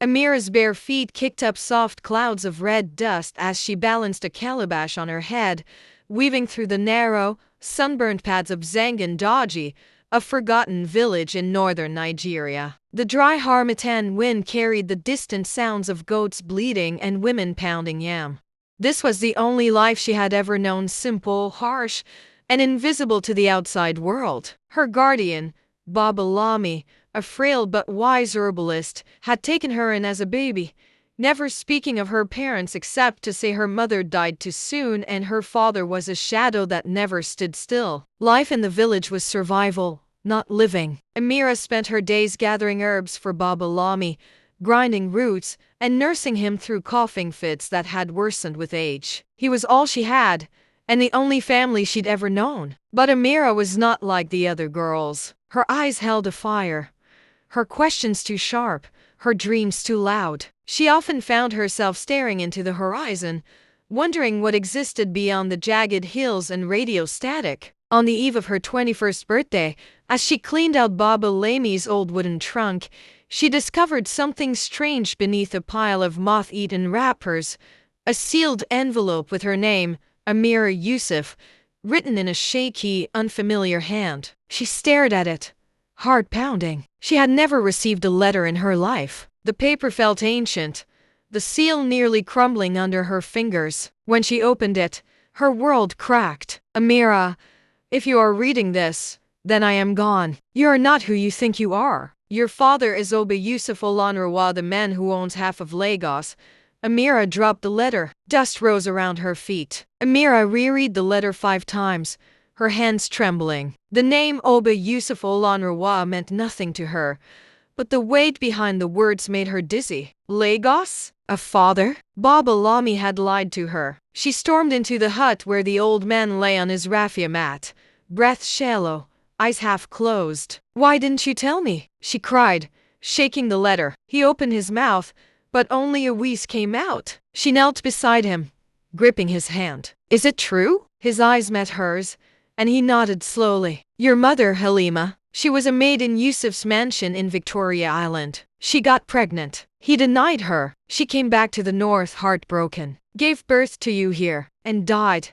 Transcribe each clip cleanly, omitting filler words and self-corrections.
Amira's bare feet kicked up soft clouds of red dust as she balanced a calabash on her head, weaving through the narrow, sunburned paths of Zangandaji, a forgotten village in northern Nigeria. The dry harmattan wind carried the distant sounds of goats bleating and women pounding yam. This was the only life she had ever known, simple, harsh, and invisible to the outside world. Her guardian, Baba Lami, a frail but wise herbalist, had taken her in as a baby, never speaking of her parents except to say her mother died too soon and her father was a shadow that never stood still. Life in the village was survival, not living. Amira spent her days gathering herbs for Baba Lami, grinding roots, and nursing him through coughing fits that had worsened with age. He was all she had, and the only family she'd ever known. But Amira was not like the other girls. Her eyes held a fire, her questions too sharp, her dreams too loud. She often found herself staring into the horizon, wondering what existed beyond the jagged hills and radio static. On the eve of her 21st birthday, as she cleaned out Baba Lami's old wooden trunk, she discovered something strange beneath a pile of moth-eaten wrappers, a sealed envelope with her name, Amira Yusuf, written in a shaky, unfamiliar hand. She stared at it, heart pounding. She had never received a letter in her life. The paper felt ancient, the seal nearly crumbling under her fingers. When she opened it, her world cracked. Amira, if you are reading this, then I am gone. You are not who you think you are. Your father is Oba Yusuf Olanrawa, the man who owns half of Lagos. Amira dropped the letter. Dust rose around her feet. Amira reread the letter 5 times, her hands trembling. The name Oba Yusuf Olanrawa meant nothing to her, but the weight behind the words made her dizzy. Lagos? A father? Baba Lami had lied to her. She stormed into the hut where the old man lay on his raffia mat, breath shallow, eyes half closed. Why didn't you tell me? She cried, shaking the letter. He opened his mouth, but only a wheeze came out. She knelt beside him, gripping his hand. Is it true? His eyes met hers, and he nodded slowly. Your mother, Halima. She was a maid in Yusuf's mansion in Victoria Island. She got pregnant. He denied her. She came back to the north heartbroken, gave birth to you here, and died.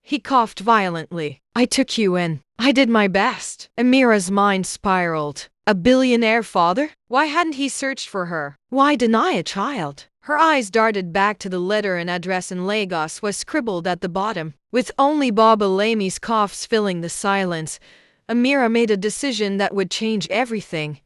He coughed violently. I took you in. I did my best. Amira's mind spiraled. A billionaire father? Why hadn't he searched for her? Why deny a child? Her eyes darted back to the letter. An address in Lagos was scribbled at the bottom. With only Baba Lami's coughs filling the silence, Amira made a decision that would change everything.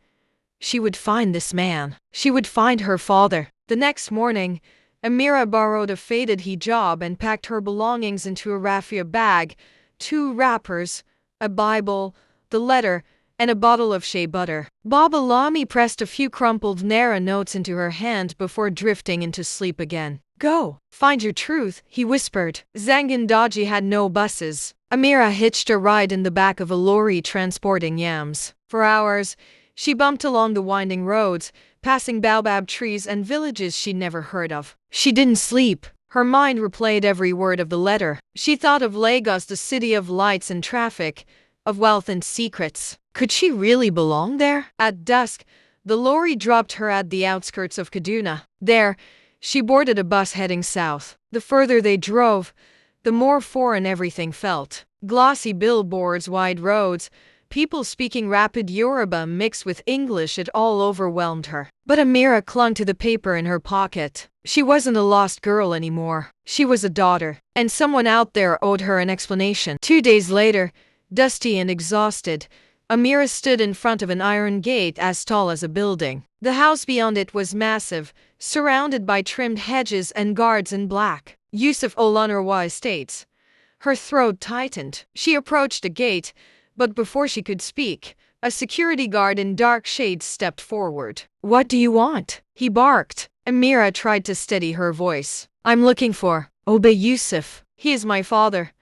She would find this man. She would find her father. The next morning, Amira borrowed a faded hijab and packed her belongings into a raffia bag, 2 wrappers, a Bible, the letter, and a bottle of shea butter. Baba Lami pressed a few crumpled Naira notes into her hand before drifting into sleep again. Go, find your truth, he whispered. Zangandaji had no buses. Amira hitched a ride in the back of a lorry transporting yams. For hours, she bumped along the winding roads, passing baobab trees and villages she'd never heard of. She didn't sleep. Her mind replayed every word of the letter. She thought of Lagos, the city of lights and traffic, of wealth and secrets. Could she really belong there? At dusk, the lorry dropped her at the outskirts of Kaduna. There, she boarded a bus heading south. The further they drove, the more foreign everything felt. Glossy billboards, wide roads, people speaking rapid Yoruba mixed with English, it all overwhelmed her. But Amira clung to the paper in her pocket. She wasn't a lost girl anymore. She was a daughter, and someone out there owed her an explanation. 2 days later, dusty and exhausted, Amira stood in front of an iron gate as tall as a building. The house beyond it was massive, surrounded by trimmed hedges and guards in black. Yusuf Olanrawa Estates. Her throat tightened. She approached the gate, but before she could speak, a security guard in dark shades stepped forward. What do you want? He barked. Amira tried to steady her voice. I'm looking for Oba Yusuf. He is my father.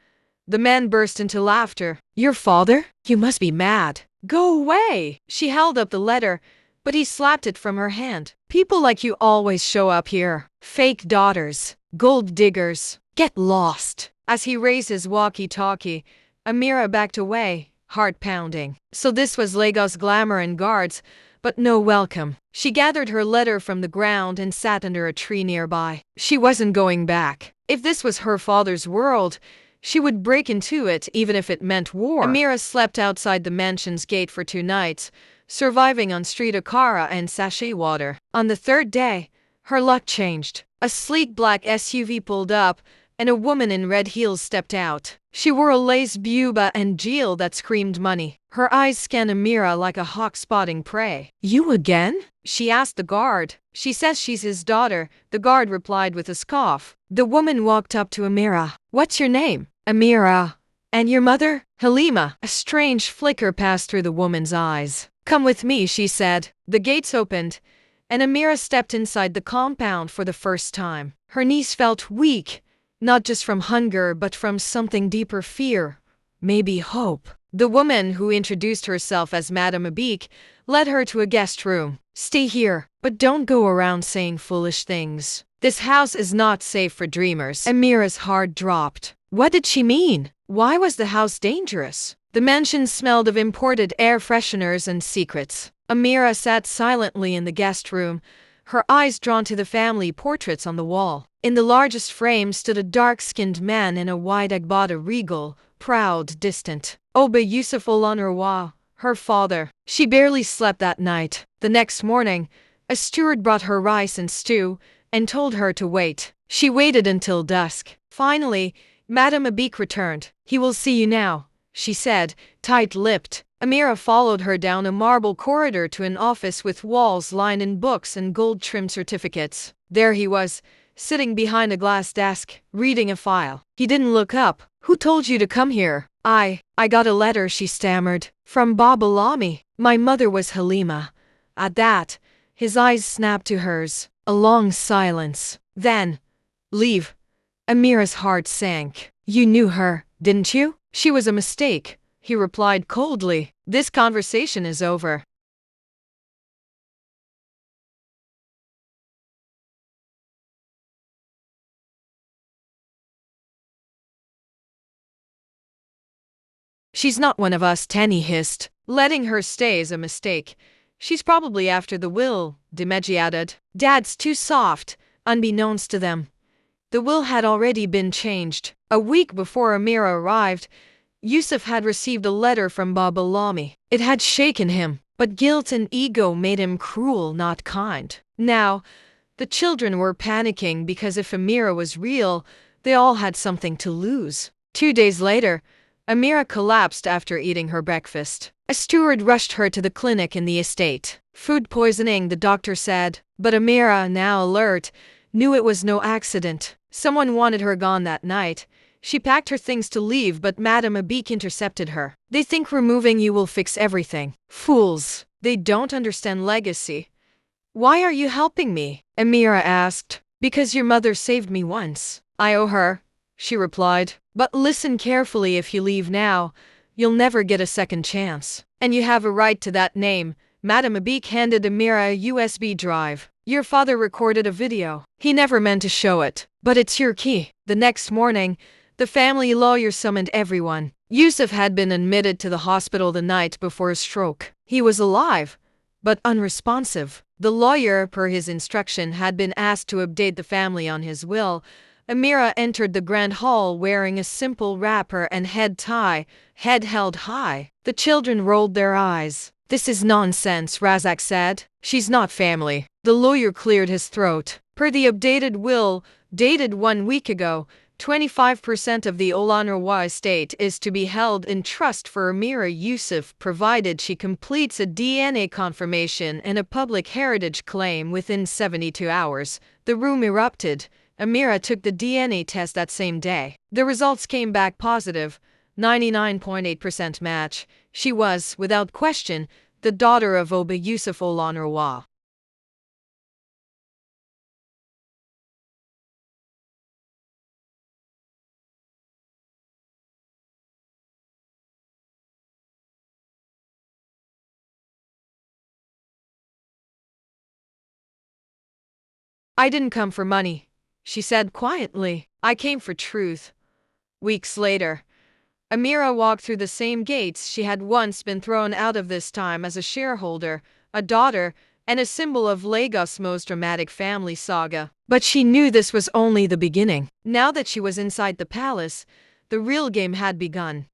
The man burst into laughter. Your father? You must be mad. Go away! She held up the letter, but he slapped it from her hand. People like you always show up here. Fake daughters. Gold diggers. Get lost. As he raised his walkie-talkie, Amira backed away, heart pounding. So this was Lagos glamour and guards, but no welcome. She gathered her letter from the ground and sat under a tree nearby. She wasn't going back. If this was her father's world, she would break into it even if it meant war. Amira slept outside the mansion's gate for 2 nights, surviving on street akara and sachet water. On the 3rd day, her luck changed. A sleek black SUV pulled up, and a woman in red heels stepped out. She wore a lace buba and jewel that screamed money. Her eyes scanned Amira like a hawk spotting prey. "You again?" she asked the guard. "She says she's his daughter," the guard replied with a scoff. The woman walked up to Amira. "What's your name?" "Amira." "And your mother?" "Halima." A strange flicker passed through the woman's eyes. "Come with me," she said. The gates opened, and Amira stepped inside the compound for the first time. Her knees felt weak, not just from hunger but from something deeper, fear, maybe hope. The woman, who introduced herself as Madame Abik, led her to a guest room. "Stay here, but don't go around saying foolish things. This house is not safe for dreamers." Amira's heart dropped. What did she mean? Why was the house dangerous? The mansion smelled of imported air fresheners and secrets. Amira sat silently in the guest room, her eyes drawn to the family portraits on the wall. In the largest frame stood a dark-skinned man in a white agbada, regal, proud, distant. Oba Yusuf Olanurwa, her father. She barely slept that night. The next morning, a steward brought her rice and stew and told her to wait. She waited until dusk. Finally, Madame Abik returned. "He will see you now," she said, tight-lipped. Amira followed her down a marble corridor to an office with walls lined in books and gold-trimmed certificates. There he was, sitting behind a glass desk, reading a file. He didn't look up. "Who told you to come here?" I got a letter," she stammered. "From Baba Lamy. My mother was Halima." At that, his eyes snapped to hers. A long silence. Then, "Leave." Amira's heart sank. "You knew her, didn't you?" "She was a mistake," he replied coldly. "This conversation is over." "She's not one of us," Tenny hissed. "Letting her stay is a mistake. She's probably after the will," Dimeji added. "Dad's too soft," unbeknownst to them. The will had already been changed. A week before Amira arrived, Yusuf had received a letter from Baba Lamy. It had shaken him, but guilt and ego made him cruel, not kind. Now, the children were panicking because if Amira was real, they all had something to lose. 2 days later, Amira collapsed after eating her breakfast. A steward rushed her to the clinic in the estate. "Food poisoning," the doctor said. But Amira, now alert, knew it was no accident. Someone wanted her gone that night. She packed her things to leave, but Madame Abik intercepted her. "They think removing you will fix everything. Fools. They don't understand legacy." "Why are you helping me?" Amira asked. "Because your mother saved me once. I owe her," she replied. "But listen carefully, if you leave now, you'll never get a second chance. And you have a right to that name." Madame Abik handed Amira a USB drive. "Your father recorded a video. He never meant to show it. But it's your key." The next morning, the family lawyer summoned everyone. Yusuf had been admitted to the hospital the night before a stroke. He was alive, but unresponsive. The lawyer, per his instruction, had been asked to update the family on his will. Amira entered the grand hall wearing a simple wrapper and head tie, head held high. The children rolled their eyes. "This is nonsense," Razak said. "She's not family." The lawyer cleared his throat. Per the updated will, dated 1 week ago, 25% of the Olanurwa estate is to be held in trust for Amira Yusuf, provided she completes a DNA confirmation and a public heritage claim within 72 hours. The room erupted. Amira took the DNA test that same day. The results came back positive, 99.8% match. She was, without question, the daughter of Oba Yusuf Olanurwa. "I didn't come for money," she said quietly. "I came for truth." Weeks later, Amira walked through the same gates she had once been thrown out of, this time as a shareholder, a daughter, and a symbol of Lagos' most dramatic family saga. But she knew this was only the beginning. Now that she was inside the palace, the real game had begun.